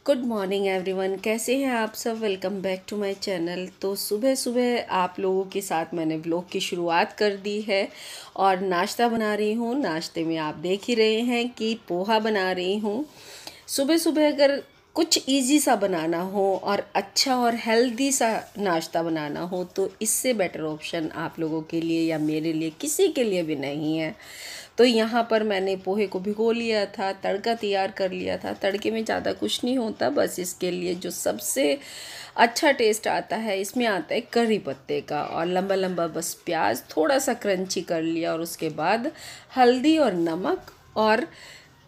Good morning everyone, कैसे हैं आप सब। Welcome back to my channel. तो सुबह सुबह आप लोगों के साथ मैंने व्लॉग की शुरुआत कर दी है और नाश्ता बना रही हूँ। नाश्ते में आप देख ही रहे हैं कि पोहा बना रही हूँ। सुबह सुबह अगर कुछ इजी सा बनाना हो और अच्छा और हेल्दी सा नाश्ता बनाना हो तो इससे बेटर ऑप्शन आप लोगों के लिए या मेरे लिए किसी के लिए भी नहीं है। तो यहाँ पर मैंने पोहे को भिगो लिया था, तड़का तैयार कर लिया था। तड़के में ज़्यादा कुछ नहीं होता, बस इसके लिए जो सबसे अच्छा टेस्ट आता है इसमें आता है करी पत्ते का, और लंबा लंबा बस प्याज थोड़ा सा क्रंची कर लिया, और उसके बाद हल्दी और नमक, और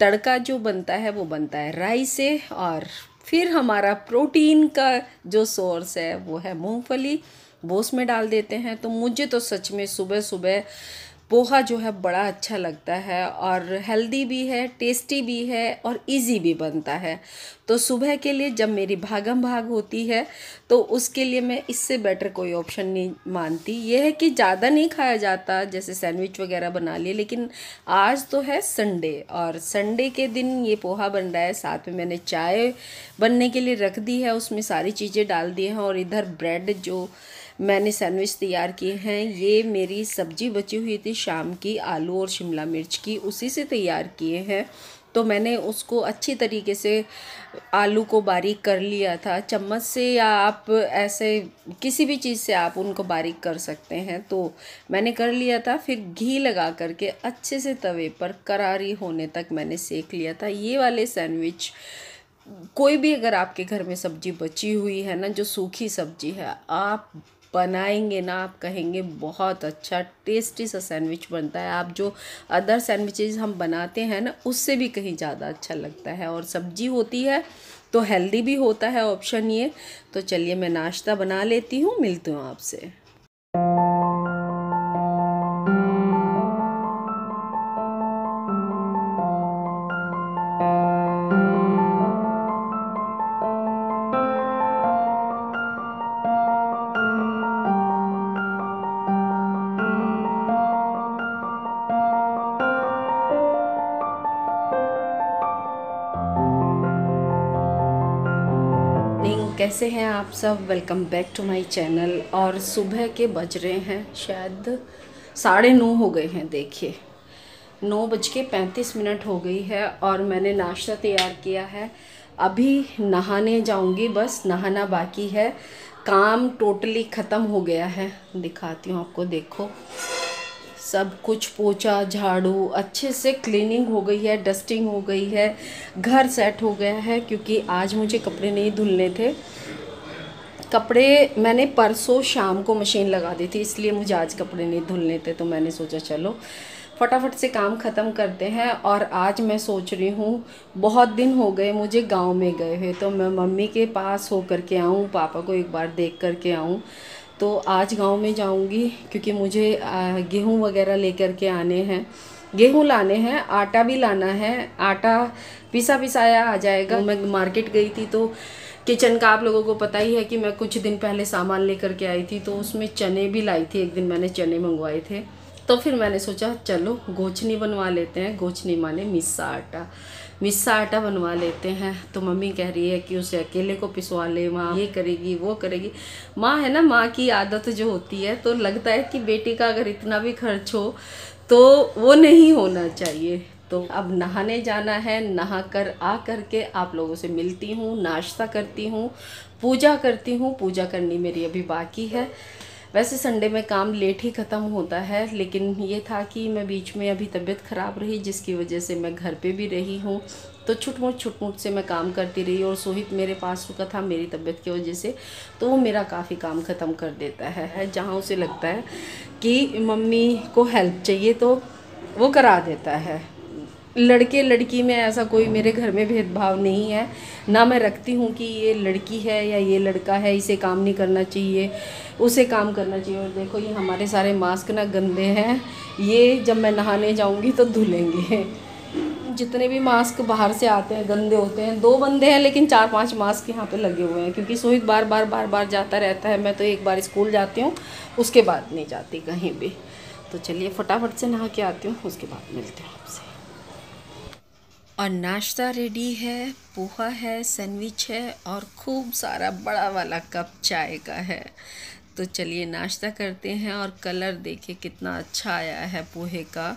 तड़का जो बनता है वो बनता है राई से। और फिर हमारा प्रोटीन का जो सोर्स है वो है मूंगफली, वो उसमें डाल देते हैं। तो मुझे तो सच में सुबह सुबह पोहा जो है बड़ा अच्छा लगता है, और हेल्दी भी है, टेस्टी भी है, और इजी भी बनता है। तो सुबह के लिए जब मेरी भागम भाग होती है तो उसके लिए मैं इससे बेटर कोई ऑप्शन नहीं मानती। ये है कि ज़्यादा नहीं खाया जाता, जैसे सैंडविच वगैरह बना लिए, लेकिन आज तो है संडे और संडे के दिन ये पोहा बन रहा है। साथ में मैंने चाय बनने के लिए रख दी है, उसमें सारी चीज़ें डाल दी हैं। और इधर ब्रेड जो मैंने सैंडविच तैयार किए हैं, ये मेरी सब्जी बची हुई थी शाम की, आलू और शिमला मिर्च की, उसी से तैयार किए हैं। तो मैंने उसको अच्छी तरीके से आलू को बारीक कर लिया था चम्मच से, या आप ऐसे किसी भी चीज़ से आप उनको बारीक कर सकते हैं। तो मैंने कर लिया था, फिर घी लगा करके अच्छे से तवे पर करारी होने तक मैंने सेक लिया था। ये वाले सैंडविच कोई भी अगर आपके घर में सब्जी बची हुई है ना, जो सूखी सब्जी है, आप बनाएंगे ना, आप कहेंगे बहुत अच्छा टेस्टी सा सैंडविच बनता है। आप जो अदर सैंडविचेस हम बनाते हैं ना, उससे भी कहीं ज़्यादा अच्छा लगता है, और सब्जी होती है तो हेल्दी भी होता है ऑप्शन ये। तो चलिए मैं नाश्ता बना लेती हूँ, मिलती हूँ आपसे। कैसे हैं आप सब। Welcome back to my channel. और सुबह के बज रहे हैं शायद 9:30 हो गए हैं। देखिए 9:35 हो गई है और मैंने नाश्ता तैयार किया है। अभी नहाने जाऊंगी, बस नहाना बाकी है। काम टोटली ख़त्म हो गया है, दिखाती हूँ आपको। देखो सब कुछ पोछा झाड़ू अच्छे से क्लीनिंग हो गई है, डस्टिंग हो गई है, घर सेट हो गया है। क्योंकि आज मुझे कपड़े नहीं धुलने थे। कपड़े मैंने परसों शाम को मशीन लगा दी थी, इसलिए मुझे आज कपड़े नहीं धुलने थे। तो मैंने सोचा चलो फटाफट से काम ख़त्म करते हैं। और आज मैं सोच रही हूँ, बहुत दिन हो गए मुझे गांव में गए हुए, तो मैं मम्मी के पास हो कर के आऊँ, पापा को एक बार देख कर के आऊँ। तो आज गांव में जाऊंगी क्योंकि मुझे गेहूं वगैरह लेकर के आने हैं, गेहूं लाने हैं, आटा भी लाना है। आटा पिसा पिसाया आ जाएगा। मैं मार्केट गई थी तो किचन का आप लोगों को पता ही है कि मैं कुछ दिन पहले सामान लेकर के आई थी, तो उसमें चने भी लाई थी। एक दिन मैंने चने मंगवाए थे, तो फिर मैंने सोचा चलो गोचनी बनवा लेते हैं। गोचनी माने मिस्सा आटा बनवा लेते हैं। तो मम्मी कह रही है कि उसे अकेले को पिसवा ले, माँ ये करेगी वो करेगी। माँ है ना, माँ की आदत जो होती है, तो लगता है कि बेटी का अगर इतना भी खर्च हो तो वो नहीं होना चाहिए। तो अब नहाने जाना है, नहा कर आ करके आप लोगों से मिलती हूँ, नाश्ता करती हूँ, पूजा करती हूँ। पूजा करनी मेरी अभी बाकी है। वैसे संडे में काम लेट ही ख़त्म होता है, लेकिन ये था कि मैं बीच में अभी तबीयत ख़राब रही, जिसकी वजह से मैं घर पे भी रही हूँ। तो छुटमुट से मैं काम करती रही, और सोहित मेरे पास रुका था मेरी तबीयत की वजह से, तो वो मेरा काफ़ी काम ख़त्म कर देता है। जहाँ उसे लगता है कि मम्मी को हेल्प चाहिए तो वो करा देता है। लड़के लड़की में ऐसा कोई मेरे घर में भेदभाव नहीं है, ना मैं रखती हूँ कि ये लड़की है या ये लड़का है, इसे काम नहीं करना चाहिए, उसे काम करना चाहिए। और देखो ये हमारे सारे मास्क ना गंदे हैं, ये जब मैं नहाने जाऊँगी तो धुलेंगे। जितने भी मास्क बाहर से आते हैं गंदे होते हैं। 2 बंदे हैं लेकिन 4-5 मास्क यहाँ पे लगे हुए हैं, क्योंकि सोहित बार बार जाता रहता है। मैं तो एक बार स्कूल जाती हूँ, उसके बाद नहीं जाती कहीं भी। तो चलिए फटाफट से नहा के आती हूँ, उसके बाद मिलते हैं आपसे। और नाश्ता रेडी है, पोहा है, सैंडविच है और खूब सारा बड़ा वाला कप चाय का है। तो चलिए नाश्ता करते हैं। और कलर देखिए कितना अच्छा आया है पोहे का,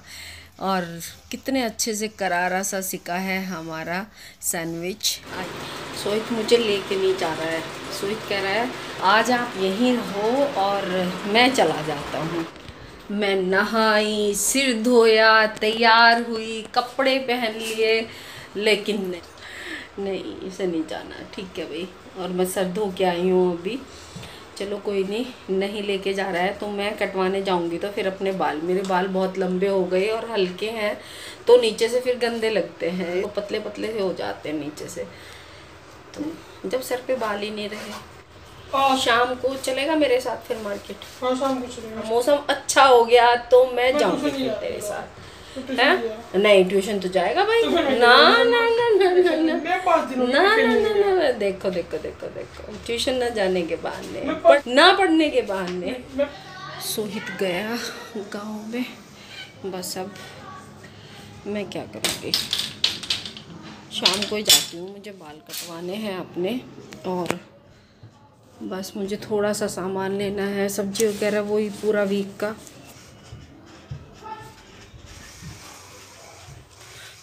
और कितने अच्छे से करारा सा सिका है हमारा सैंडविच। सोहित मुझे लेके नहीं जा रहा है। सोहित कह रहा है आज आप यहीं रहो और मैं चला जाता हूँ। मैं नहाई, सिर धोया, तैयार हुई, कपड़े पहन लिए, लेकिन नहीं इसे नहीं जाना। ठीक है भाई, और मैं सर धो के आई हूँ अभी। चलो कोई नहीं, नहीं लेके जा रहा है तो मैं कटवाने जाऊंगी। तो फिर अपने बाल, मेरे बाल बहुत लंबे हो गए और हल्के हैं तो नीचे से फिर गंदे लगते हैं, तो पतले पतले से हो जाते हैं नीचे से। तो जब सर पे बाल ही नहीं रहे, शाम को चलेगा मेरे साथ फिर मार्केट? हाँ शाम को चलेगा। मौसम अच्छा हो गया तो मैं जाऊंगी फिर तेरे साथ। है नहीं, ट्यूशन तो जाएगा भाई। ना ना ना ना ना ना ना ना ना, देखो देखो देखो देखो, ट्यूशन ना जाने के बहाने, ना पढ़ने के बहाने। सोहित गया गांव में, बस अब मैं क्या करूँगी, शाम को ही जाती हूँ। मुझे बाल कटवाने हैं अपने, और बस मुझे थोड़ा सा सामान लेना है, सब्जी वगैरह, वही पूरा वीक का।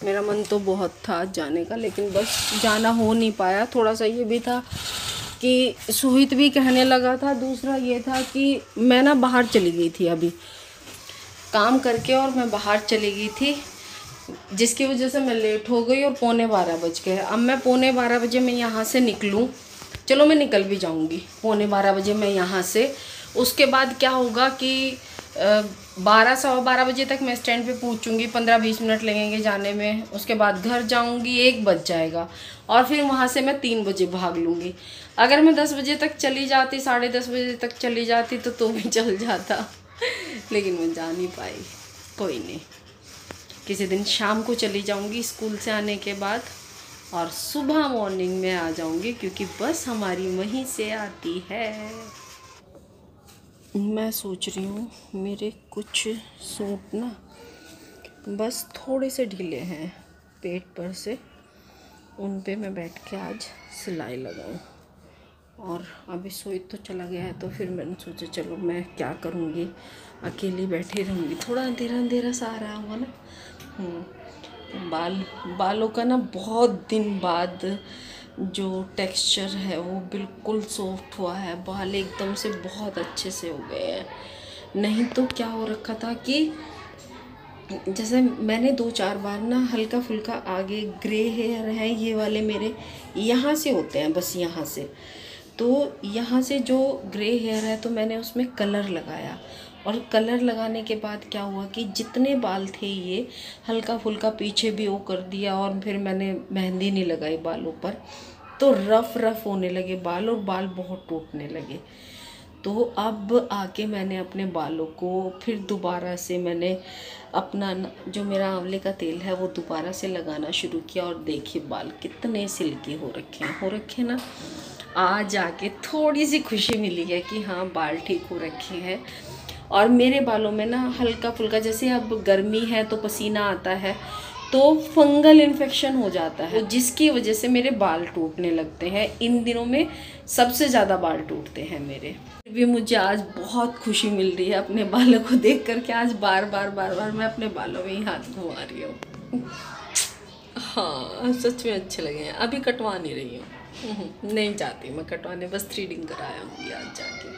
मेरा मन तो बहुत था जाने का, लेकिन बस जाना हो नहीं पाया। थोड़ा सा ये भी था कि सोहित भी कहने लगा था, दूसरा ये था कि मैं ना बाहर चली गई थी अभी काम करके, और मैं बाहर चली गई थी जिसकी वजह से मैं लेट हो गई और 11:15 बज गए। अब मैं 11:15 बजे मैं यहाँ से निकलूँ, चलो मैं निकल भी जाऊँगी 11:15 बजे मैं यहाँ से। उसके बाद क्या होगा कि 12-12:15 बजे तक मैं स्टैंड पे पहुँचूँगी, 15-20 मिनट लगेंगे जाने में। उसके बाद घर जाऊँगी, 1 बज जाएगा, और फिर वहाँ से मैं 3 बजे भाग लूँगी। अगर मैं 10 बजे तक चली जाती, 10:30 बजे तक चली जाती तो भी चल जाता, लेकिन मैं जा नहीं पाई। कोई नहीं, किसी दिन शाम को चली जाऊँगी स्कूल से आने के बाद, और सुबह मॉर्निंग में आ जाऊँगी, क्योंकि बस हमारी वहीं से आती है। मैं सोच रही हूँ मेरे कुछ सूट ना बस थोड़े से ढीले हैं पेट पर से, उन पे मैं बैठ के आज सिलाई लगाऊँ। और अभी सोहित तो चला गया है, तो फिर मैंने सोचा चलो मैं क्या करूँगी, अकेली बैठी रहूँगी। थोड़ा अंधेरा अंधेरा सा आ रहा होगा ना। बालों का ना बहुत दिन बाद जो टेक्सचर है वो बिल्कुल सॉफ्ट हुआ है, बाल एकदम से बहुत अच्छे से हो गए हैं। नहीं तो क्या हो रखा था कि जैसे मैंने 2-4 बार ना हल्का फुल्का आगे ग्रे हेयर है ये वाले मेरे, यहाँ से होते हैं बस यहाँ से, तो यहाँ से जो ग्रे हेयर है तो मैंने उसमें कलर लगाया, और कलर लगाने के बाद क्या हुआ कि जितने बाल थे ये हल्का फुल्का पीछे भी वो कर दिया, और फिर मैंने मेहंदी नहीं लगाई बालों पर, तो रफ़ होने लगे बाल, और बाल बहुत टूटने लगे। तो अब आके मैंने अपने बालों को फिर दोबारा से मैंने अपना जो मेरा आंवले का तेल है वो दोबारा से लगाना शुरू किया, और देखिए बाल कितने सिल्की हो रखे ना। आज आके थोड़ी सी खुशी मिली है कि हाँ बाल ठीक हो रखे हैं। और मेरे बालों में ना हल्का फुल्का, जैसे अब गर्मी है तो पसीना आता है तो फंगल इन्फेक्शन हो जाता है, जिसकी वजह से मेरे बाल टूटने लगते हैं। इन दिनों में सबसे ज़्यादा बाल टूटते हैं मेरे। फिर भी मुझे आज बहुत खुशी मिल रही है अपने बालों को देख कर के। आज बार बार मैं अपने बालों में ही हाथ घुमा रही हूँ। हाँ सच में अच्छे लगे हैं। अभी कटवा नहीं रही हूँ, नहीं जाती मैं कटवाने, बस थ्रेडिंग कराऊंगी आज जाके।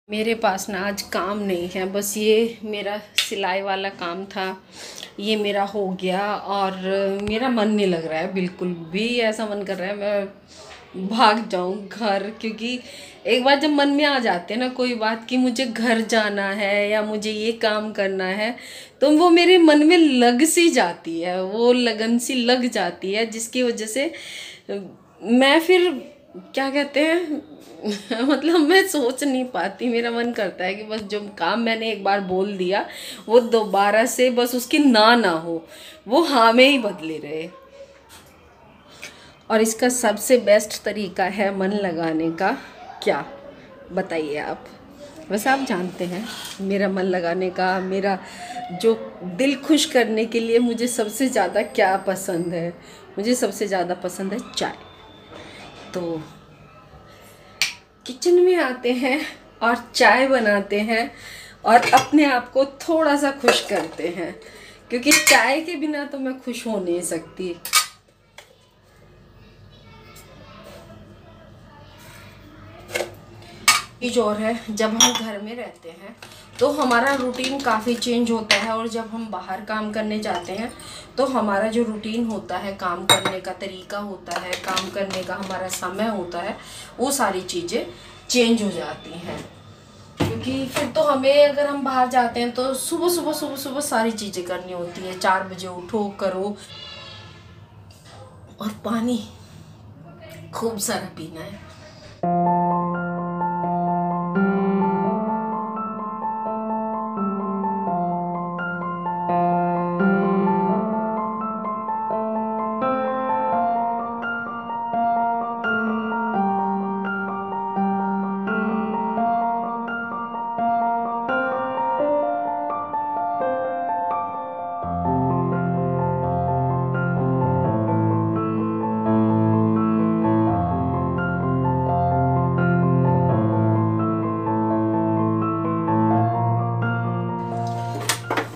मेरे पास ना आज काम नहीं है, बस ये मेरा सिलाई वाला काम था, ये मेरा हो गया, और मेरा मन नहीं लग रहा है बिल्कुल भी। ऐसा मन कर रहा है मैं भाग जाऊं घर, क्योंकि एक बार जब मन में आ जाते हैं ना कोई बात कि मुझे घर जाना है या मुझे ये काम करना है, तो वो मेरे मन में लग सी जाती है, वो लगन सी लग जाती है, जिसकी वजह से मैं फिर क्या कहते हैं मतलब मैं सोच नहीं पाती। मेरा मन करता है कि बस जो काम मैंने एक बार बोल दिया वो दोबारा से बस उसकी ना हो, वो हाँ में ही बदले रहे। और इसका सबसे बेस्ट तरीका है मन लगाने का, क्या बताइए आप? वैसे आप जानते हैं मेरा मन लगाने का, मेरा जो दिल खुश करने के लिए मुझे सबसे ज़्यादा क्या पसंद है, मुझे सबसे ज़्यादा पसंद है चाय। तो किचन में आते हैं और चाय बनाते हैं और अपने आप को थोड़ा सा खुश करते हैं, क्योंकि चाय के बिना तो मैं खुश हो नहीं सकती। चीज़ और है, जब हम घर में रहते हैं तो हमारा रूटीन काफ़ी चेंज होता है, और जब हम बाहर काम करने जाते हैं तो हमारा जो रूटीन होता है, काम करने का तरीका होता है, काम करने का हमारा समय होता है, वो सारी चीज़ें चेंज हो जाती हैं। क्योंकि फिर तो हमें, अगर हम बाहर जाते हैं तो सुबह सारी चीज़ें करनी होती है। 4 बजे उठो, करो, और पानी खूब सारा पीना है।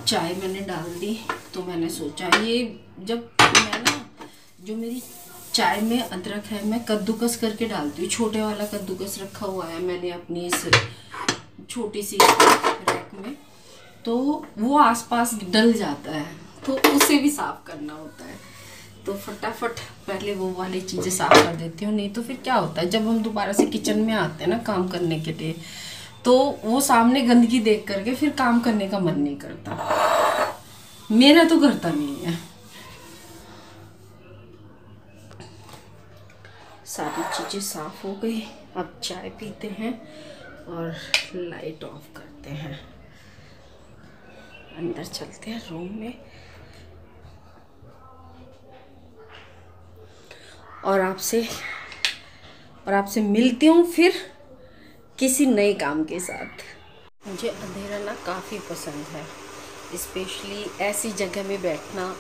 चाय मैंने डाल दी, तो मैंने सोचा ये जब मैं ना, जो मेरी चाय में अदरक है मैं कद्दूकस करके डालती हूँ। छोटे वाला कद्दूकस रखा हुआ है मैंने अपनी इस छोटी सी रैक में, तो वो आसपास डल जाता है, तो उसे भी साफ़ करना होता है। तो फटाफट पहले वो वाली चीज़ें साफ़ कर देती हूँ। नहीं तो फिर क्या होता है, जब हम दोबारा से किचन में आते हैं ना काम करने के लिए, तो वो सामने गंदगी देख करके फिर काम करने का मन नहीं करता। मेरा तो करता नहीं है। सारी चीज़ें साफ हो गई, अब चाय पीते हैं और लाइट ऑफ करते हैं। अंदर चलते हैं रूम में और आपसे मिलती हूँ फिर किसी नए काम के साथ। मुझे अंधेरा ना काफ़ी पसंद है, स्पेशली ऐसी जगह में बैठना,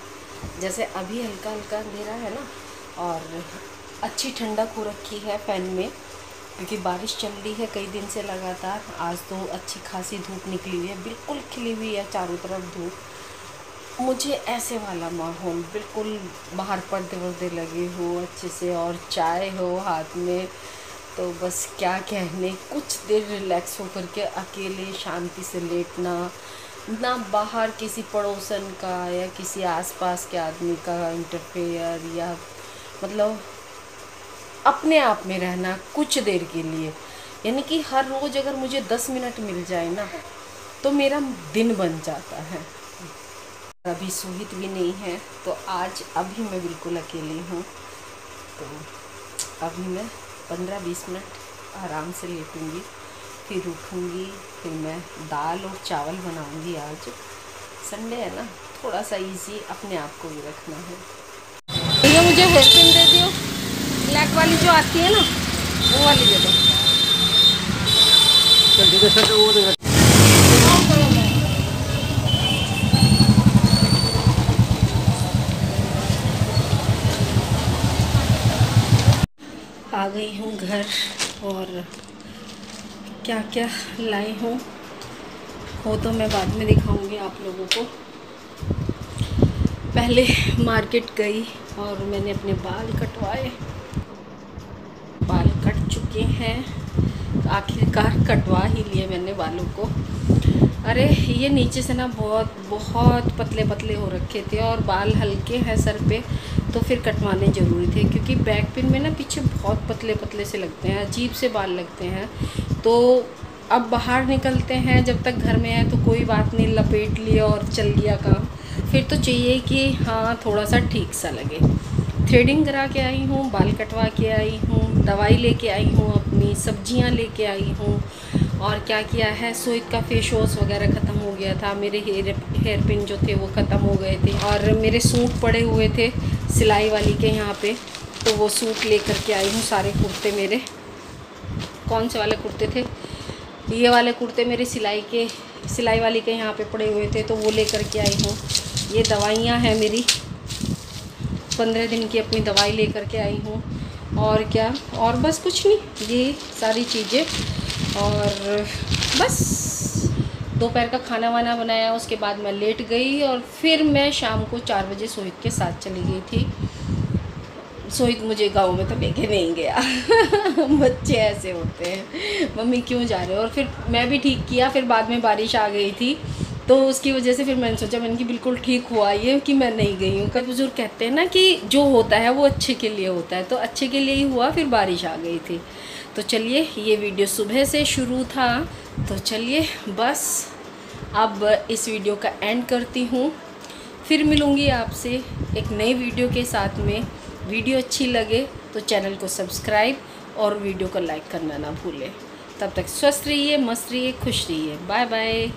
जैसे अभी हल्का हल्का अंधेरा है ना, और अच्छी ठंडक हो रखी है फ़ैन में, क्योंकि बारिश चल रही है कई दिन से लगातार। आज तो अच्छी खासी धूप निकली हुई है, बिल्कुल खिली हुई है चारों तरफ धूप। मुझे ऐसे वाला माहौल, बिल्कुल बाहर पर्दे वर्दे लगे हो अच्छे से और चाय हो हाथ में, तो बस क्या कहने, कुछ देर रिलैक्स हो करके अकेले शांति से लेटना, ना बाहर किसी पड़ोसन का या किसी आसपास के आदमी का इंटरफेयर, या मतलब अपने आप में रहना कुछ देर के लिए। यानी कि हर रोज़ अगर मुझे 10 मिनट मिल जाए ना, तो मेरा दिन बन जाता है। अभी सुहित भी नहीं है, तो आज अभी मैं बिल्कुल अकेली हूँ, तो अभी मैं 15-20 मिनट आराम से लेटूँगी, फिर उठूँगी, फिर मैं दाल और चावल बनाऊँगी। आज संडे है ना, थोड़ा सा इजी अपने आप को भी रखना है। भैया मुझे हेयर पिन दे दियो, ब्लैक वाली जो आती है ना, वो वाली दे दो। आ गई हूँ घर, और क्या क्या लाई हूँ वो तो मैं बाद में दिखाऊंगी आप लोगों को। पहले मार्केट गई और मैंने अपने बाल कटवाए। बाल कट चुके हैं, आखिरकार कटवा ही लिए मैंने बालों को। अरे ये नीचे से ना बहुत पतले पतले हो रखे थे, और बाल हल्के हैं सर पे, तो फिर कटवाने ज़रूरी थे, क्योंकि बैक पिन में ना पीछे बहुत पतले पतले से लगते हैं, अजीब से बाल लगते हैं। तो अब बाहर निकलते हैं, जब तक घर में है तो कोई बात नहीं, लपेट लिया और चल गया काम। फिर तो चाहिए कि हाँ थोड़ा सा ठीक सा लगे। थ्रेडिंग करा के आई हूँ, बाल कटवा के आई हूँ, दवाई लेके आई हूँ, अपनी सब्जियाँ लेके आई हूँ, और क्या किया है, सोहित का फेस वॉश वगैरह ख़त्म हो गया था, मेरे हेयर पिन जो थे वो ख़त्म हो गए थे, और मेरे सूट पड़े हुए थे सिलाई वाली के यहाँ पे, तो वो सूट ले कर के आई हूँ। सारे कुर्ते मेरे, कौन से वाले कुर्ते थे, ये वाले कुर्ते मेरे सिलाई वाली के यहाँ पे पड़े हुए थे तो वो लेकर के आई हूँ। ये दवाइयाँ हैं मेरी, 15 दिन की अपनी दवाई लेकर के आई हूँ। और क्या, और बस कुछ नहीं, ये सारी चीज़ें। और बस दोपहर का खाना वाना बनाया, उसके बाद मैं लेट गई और फिर मैं शाम को 4 बजे सोहित के साथ चली गई थी। सोहित मुझे गाँव में तो लेके नहीं गया बच्चे ऐसे होते हैं, मम्मी क्यों जा रहे हो। और फिर मैं भी ठीक किया, फिर बाद में बारिश आ गई थी तो उसकी वजह से फिर मैंने सोचा, मैंने कि बिल्कुल ठीक हुआ ये कि मैं नहीं गई हूँ। कई बुजुर्ग कहते हैं ना कि जो होता है वो अच्छे के लिए होता है, तो अच्छे के लिए ही हुआ, फिर बारिश आ गई थी। तो चलिए, ये वीडियो सुबह से शुरू था, तो चलिए बस अब इस वीडियो का एंड करती हूँ। फिर मिलूँगी आपसे एक नई वीडियो के साथ में। वीडियो अच्छी लगे तो चैनल को सब्सक्राइब और वीडियो को लाइक करना ना भूलें। तब तक स्वस्थ रहिए, मस्त रहिए, खुश रहिए। Bye bye.